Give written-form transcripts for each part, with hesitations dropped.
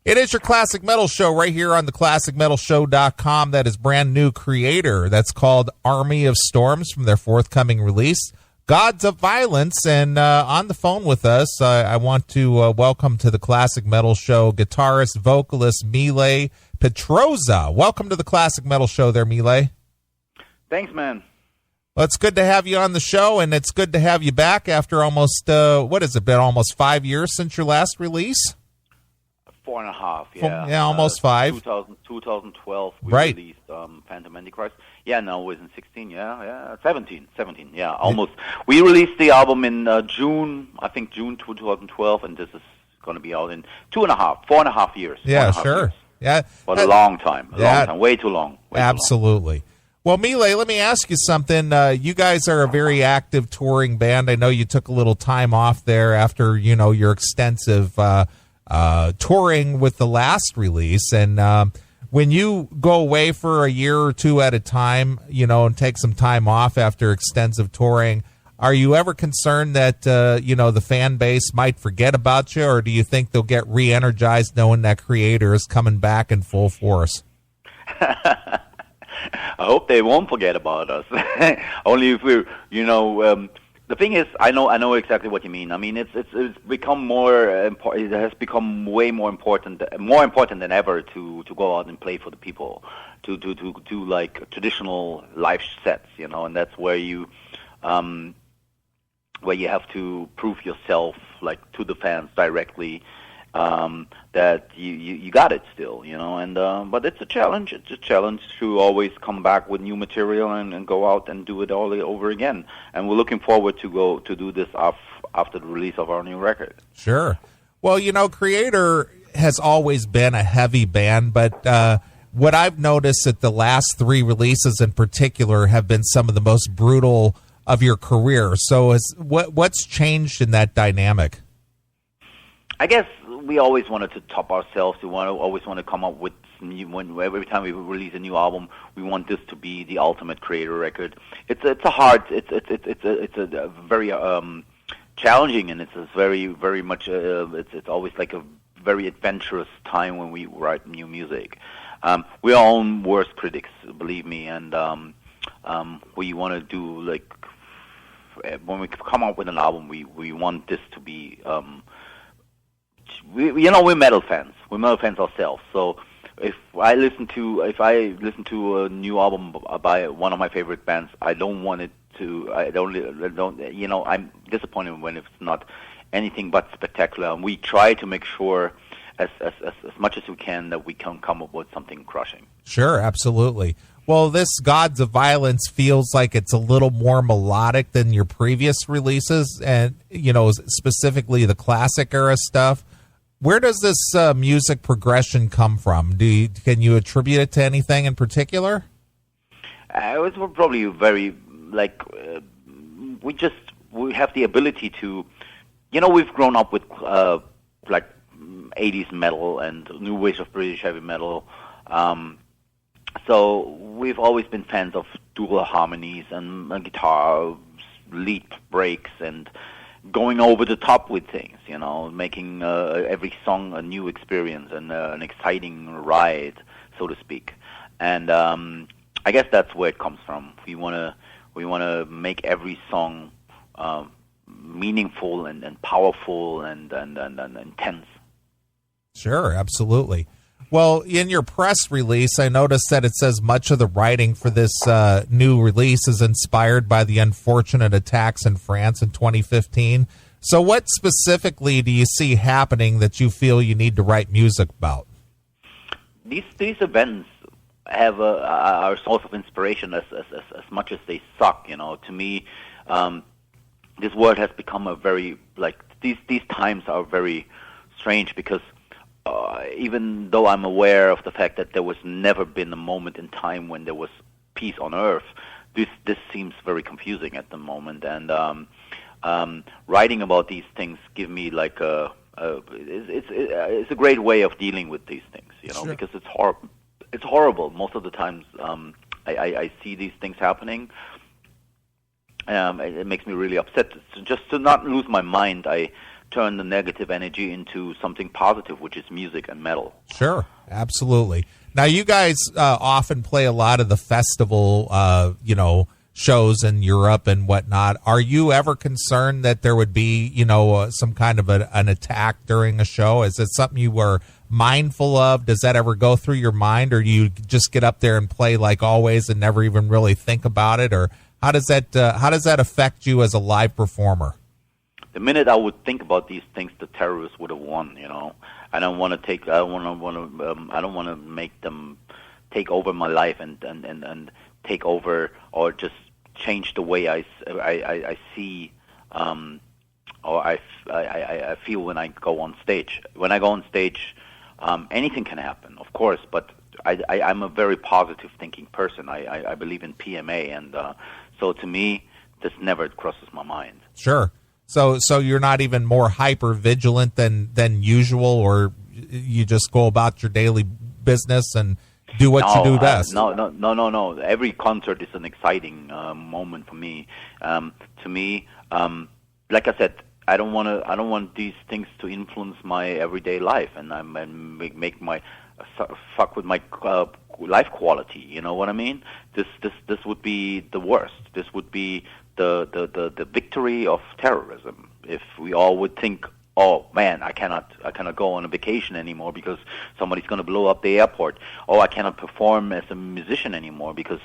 It is your Classic Metal Show right here on the ClassicMetalShow.com. That is brand new Kreator. That's called Army of Storms from their forthcoming release, Gods of Violence. And on the phone with us, I want to welcome to the Classic Metal Show guitarist, vocalist Mille Petrozza. Welcome to the Classic Metal Show there, Mille. Thanks, man. Well, it's good to have you on the show, and it's good to have you back after almost, what has it been, almost 5 years since your last release? 4.5, yeah. Yeah, almost 5. 2012, we right. released Phantom Antichrist. Yeah, no, it was in 16, yeah, 17, yeah, almost. We released the album in June 2012, and this is going to be out in 4.5 years. Yeah, sure. Years. Yeah. But a long time, way too long. Absolutely. Too long. Well, Mille, let me ask you something. You guys are a very active touring band. I know you took a little time off there after, your extensive touring with the last release. And when you go away for a year or two at a time, and take some time off after extensive touring, are you ever concerned that, the fan base might forget about you, or do you think they'll get re-energized knowing that Kreator is coming back in full force? I hope they won't forget about us. Only if we're, the thing is, I know exactly what you mean. I mean, it's become more important. It has become way more important than ever to go out and play for the people, to do like traditional live sets, and that's where you have to prove yourself, like, to the fans directly. That you got it still, and but it's a challenge. It's a challenge to always come back with new material and go out and do it all over again. And we're looking forward to do this after the release of our new record. Sure. Well, Kreator has always been a heavy band, but what I've noticed that the last 3 releases in particular have been some of the most brutal of your career. So what's changed in that dynamic? I guess we always wanted to top ourselves. We always want to come up with every time we release a new album, we want this to be the ultimate Kreator record. It's a very challenging, and it's a very much it's always like a very adventurous time when we write new music. We're our own worst critics, believe me, and we want to do, like, when we come up with an album, we want this to be. We're metal fans. We're metal fans ourselves. So if I listen to a new album by one of my favorite bands, I don't want it to. I don't. I'm disappointed when it's not anything but spectacular. And we try to make sure, as much as we can, that we can come up with something crushing. Sure, absolutely. Well, this Gods of Violence feels like it's a little more melodic than your previous releases, and specifically the classic era stuff. Where does this music progression come from? Can you attribute it to anything in particular? It was probably very, we have the ability to, we've grown up with 80s metal and new waves of British heavy metal. So we've always been fans of dual harmonies and guitar lead breaks and going over the top with things, making every song a new experience and an exciting ride, so to speak. And I guess that's where it comes from. We want to make every song meaningful and powerful and intense. Sure, absolutely. Well, in your press release, I noticed that it says much of the writing for this new release is inspired by the unfortunate attacks in France in 2015. So what specifically do you see happening that you feel you need to write music about? These events have are a source of inspiration as much as they suck. To me, this world has become a very, these times are very strange because even though I'm aware of the fact that there was never been a moment in time when there was peace on Earth, this seems very confusing at the moment. And writing about these things give me it's a great way of dealing with these things, Sure. Because it's horrible. Most of the times I see these things happening. It makes me really upset. Just to not lose my mind, I turn the negative energy into something positive, which is music and metal. Sure, absolutely. Now, you guys often play a lot of the festival, shows in Europe and whatnot. Are you ever concerned that there would be, some kind of an attack during a show? Is it something you were mindful of? Does that ever go through your mind, or do you just get up there and play like always and never even really think about it? Or how does that affect you as a live performer? The minute I would think about these things, the terrorists would have won. I don't want to make them take over my life and take over or just change the way I see or I feel when I go on stage. When I go on stage, anything can happen, of course, but I'm a very positive thinking person. I believe in PMA, and so to me, this never crosses my mind. Sure. So you're not even more hyper vigilant than usual, or you just go about your daily business and do what you do best? No. Every concert is an exciting moment for me. To me, like I said, I don't want these things to influence my everyday life and make my fuck with my life quality. You know what I mean? This would be the worst. This would be the victory of terrorism if we all would think, oh man, I cannot go on a vacation anymore because somebody's going to blow up the airport. Oh, I cannot perform as a musician anymore because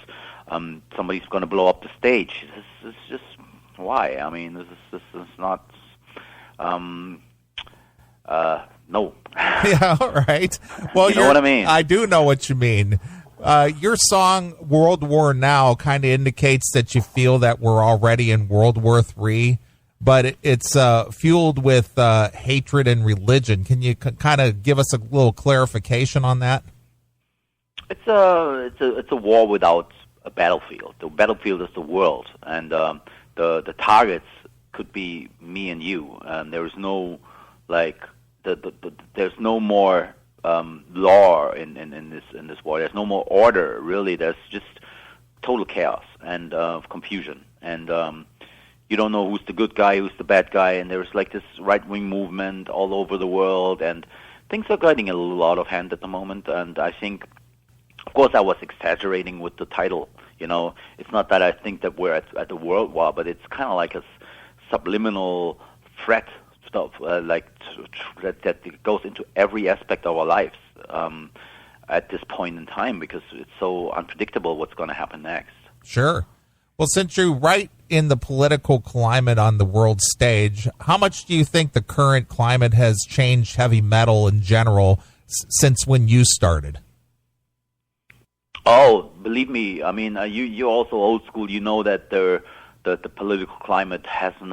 somebody's going to blow up the stage. This is just why. I mean, this is not. No. Yeah, all right. Well, you know what I mean? I do know what you mean. Your song "World War Now" kind of indicates that you feel that we're already in World War III, but it's fueled with hatred and religion. Can you kind of give us a little clarification on that? It's a war without a battlefield. The battlefield is the world, and the targets could be me and you. And there is no there's no more law in this war. There's no more order, really. There's just total chaos and confusion, and you don't know who's the good guy, who's the bad guy, and there's like this right-wing movement all over the world, and things are getting a little out of hand at the moment. And I think, of course, I was exaggerating with the title. You know, it's not that I think that we're at the world war, but it's kind of like a subliminal threat stuff, that goes into every aspect of our lives at this point in time, because it's so unpredictable what's going to happen next. Sure. Well, since you're right in the political climate on the world stage, how much do you think the current climate has changed heavy metal in general since when you started? Oh, believe me, I mean, you're also old school. You know that the political climate hasn't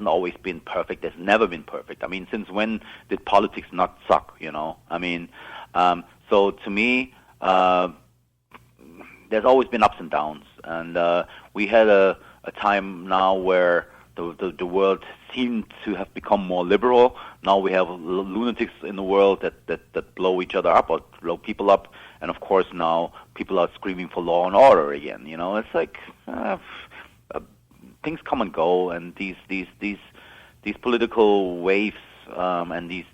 always been perfect. It's never been perfect. I mean, since when did politics not suck? You know, I mean, so to me, there's always been ups and downs, and we had a time now where the world seemed to have become more liberal. Now we have lunatics in the world that blow each other up or blow people up, and of course now people are screaming for law and order again. You know, it's like. Things come and go, and these political waves and these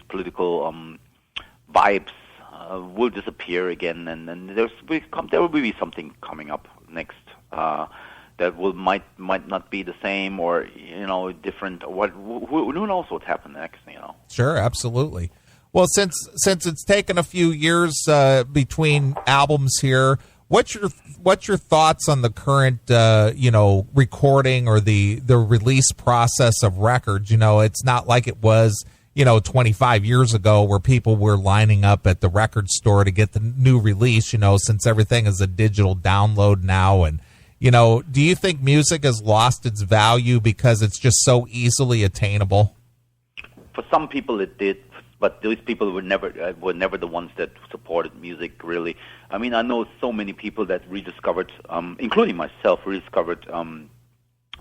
political vibes will disappear again, and there will be something coming up next that might not be the same, or different. Who knows what happened next? Sure, absolutely. Well, since it's taken a few years between albums here. What's your thoughts on the current recording or the release process of records? It's not like it was 25 years ago where people were lining up at the record store to get the new release. Since everything is a digital download now, and do you think music has lost its value because it's just so easily attainable? For some people, it did. But those people were never the ones that supported music, really. I mean, I know so many people that rediscovered, including myself, rediscovered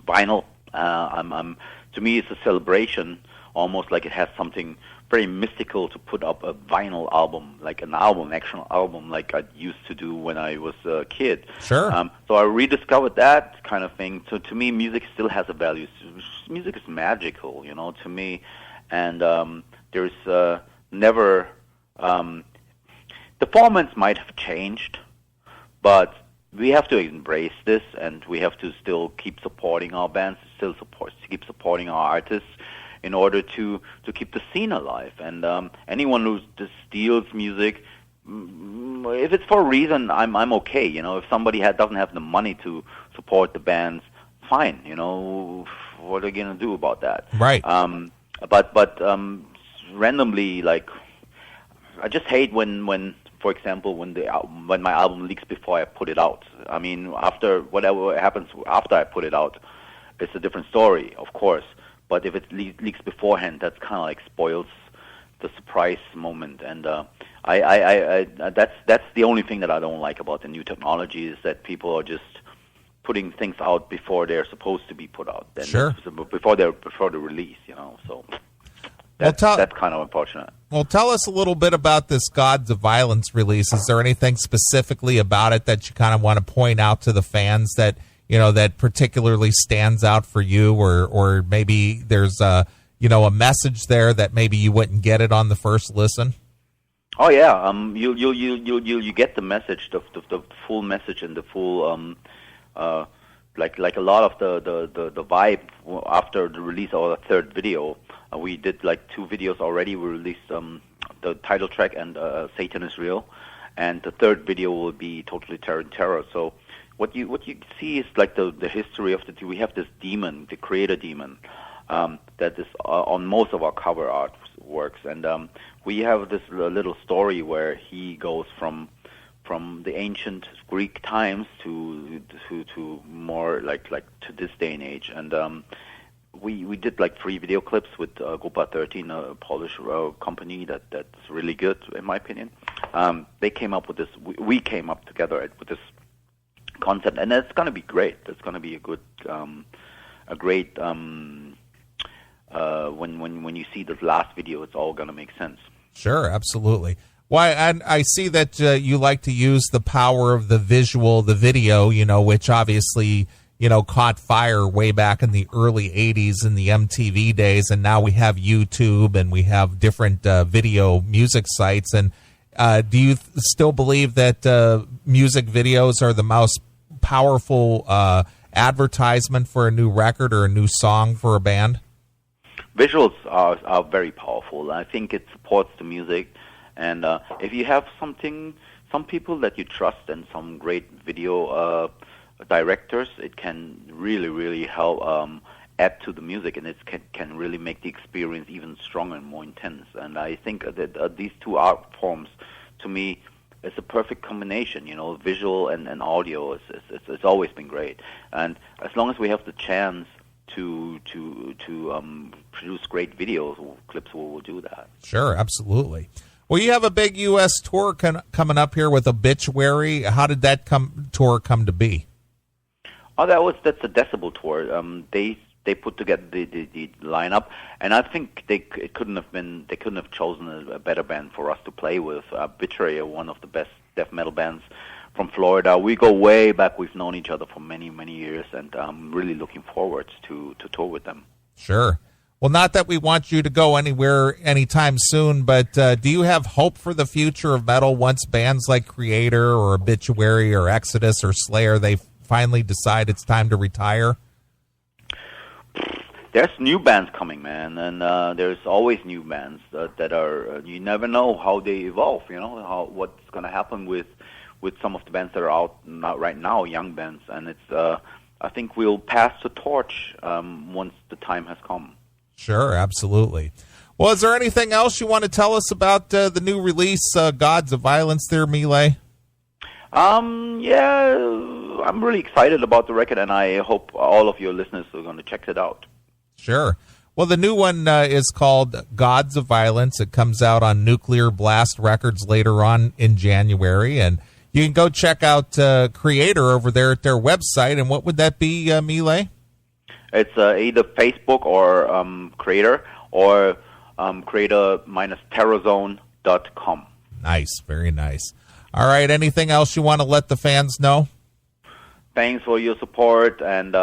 vinyl. To me, it's a celebration, almost like it has something very mystical to put up a vinyl album, like an actual album, like I used to do when I was a kid. Sure. So I rediscovered that kind of thing. So to me, music still has a value. music is magical, to me, and there's never the formats might have changed, but we have to embrace this, and we have to still keep supporting our bands, keep supporting our artists in order to keep the scene alive. And anyone who just steals music, if it's for a reason, I'm okay. If somebody doesn't have the money to support the bands, fine. What are you gonna do about that? Right. But randomly, like, I just hate when for example, when my album leaks before I put it out. I mean, after whatever happens after I put it out, it's a different story, of course. But if it leaks beforehand, that's kind of like spoils the surprise moment. And that's the only thing that I don't like about the new technology, is that people are just putting things out before they're supposed to be put out. Sure. Before the release, So that's kind of unfortunate. Well, tell us a little bit about this Gods of Violence release. Is there anything specifically about it that you kind of want to point out to the fans that that particularly stands out for you, or maybe there's a message there that maybe you wouldn't get it on the first listen? Oh yeah, you get the message, the full message, and the full like a lot of the vibe after the release of the third video. We did like 2 videos already. We released the title track and Satan is Real, and the third video will be Totally Terror. So what you see is like the history of we have this demon, the creator demon, that is on most of our cover art works, and we have this little story where he goes from the ancient Greek times to more like to this day and age, and we did like 3 video clips with Grupa 13, a Polish company that's really good in my opinion. They came up with this. We came up together with this concept, and it's going to be great. It's going to be a great. When you see the last video, it's all going to make sense. Sure, absolutely. Why, and I see that you like to use the power of the video, which obviously, caught fire way back in the early 80s in the MTV days, and now we have YouTube and we have different video music sites. And do you still believe that music videos are the most powerful advertisement for a new record or a new song for a band? Visuals are very powerful. I think it supports the music. And if you have some people that you trust and some great video directors, it can really, really help add to the music, and it can really make the experience even stronger and more intense. And I think that these 2 art forms, to me, is a perfect combination. Visual and audio. It's always been great. And as long as we have the chance to produce great videos or clips, we'll do that. Sure, absolutely. Well, you have a big U.S. tour coming up here with Obituary. How did that tour come to be? Oh, that's a Decibel tour. They put together the lineup, and I think they couldn't have chosen a better band for us to play with. Obituary are one of the best death metal bands from Florida. We go way back. We've known each other for many, many years, and I'm really looking forward to tour with them. Sure. Well, not that we want you to go anywhere anytime soon, but do you have hope for the future of metal once bands like Kreator or Obituary or Exodus or Slayer, they finally decide it's time to retire? There's new bands coming, man, and there's always new bands that are. You never know how they evolve. What's going to happen with some of the bands that are out right now, young bands, and it's. I think we'll pass the torch once the time has come. Sure, absolutely. Well, is there anything else you want to tell us about the new release, Gods of Violence there, Mille? Yeah, I'm really excited about the record, and I hope all of your listeners are going to check it out. Sure. Well, the new one is called Gods of Violence. It comes out on Nuclear Blast Records later on in January, and you can go check out Kreator over there at their website. And what would that be, Mille? It's either Facebook or Kreator or Kreator-terrorzone.com. Nice, very nice. All right, anything else you want to let the fans know? Thanks for your support, and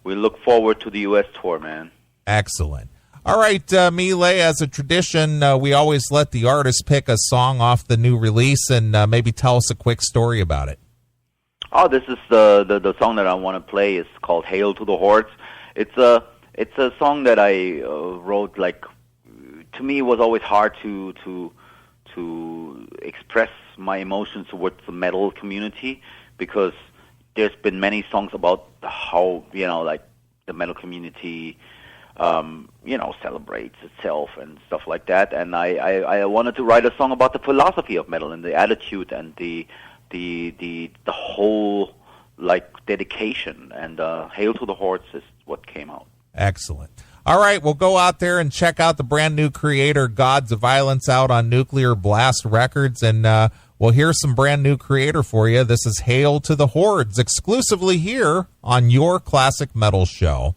we look forward to the U.S. tour, man. Excellent. All right, Mille, as a tradition, we always let the artist pick a song off the new release and maybe tell us a quick story about it. Oh, this is the song that I want to play. It's called "Hail to the Hordes." It's a song that I wrote. Like, to me, it was always hard to express my emotions towards the metal community, because there's been many songs about how, like, the metal community celebrates itself and stuff like that. And I wanted to write a song about the philosophy of metal and the attitude and the whole, like, dedication. And "Hail to the Hordes" is what came out. Excellent. All right, we'll go out there and check out the brand new Kreator, Gods of Violence, out on Nuclear Blast Records, and we'll hear some brand new Kreator for you. This is "Hail to the Hordes," exclusively here on your Classic Metal Show.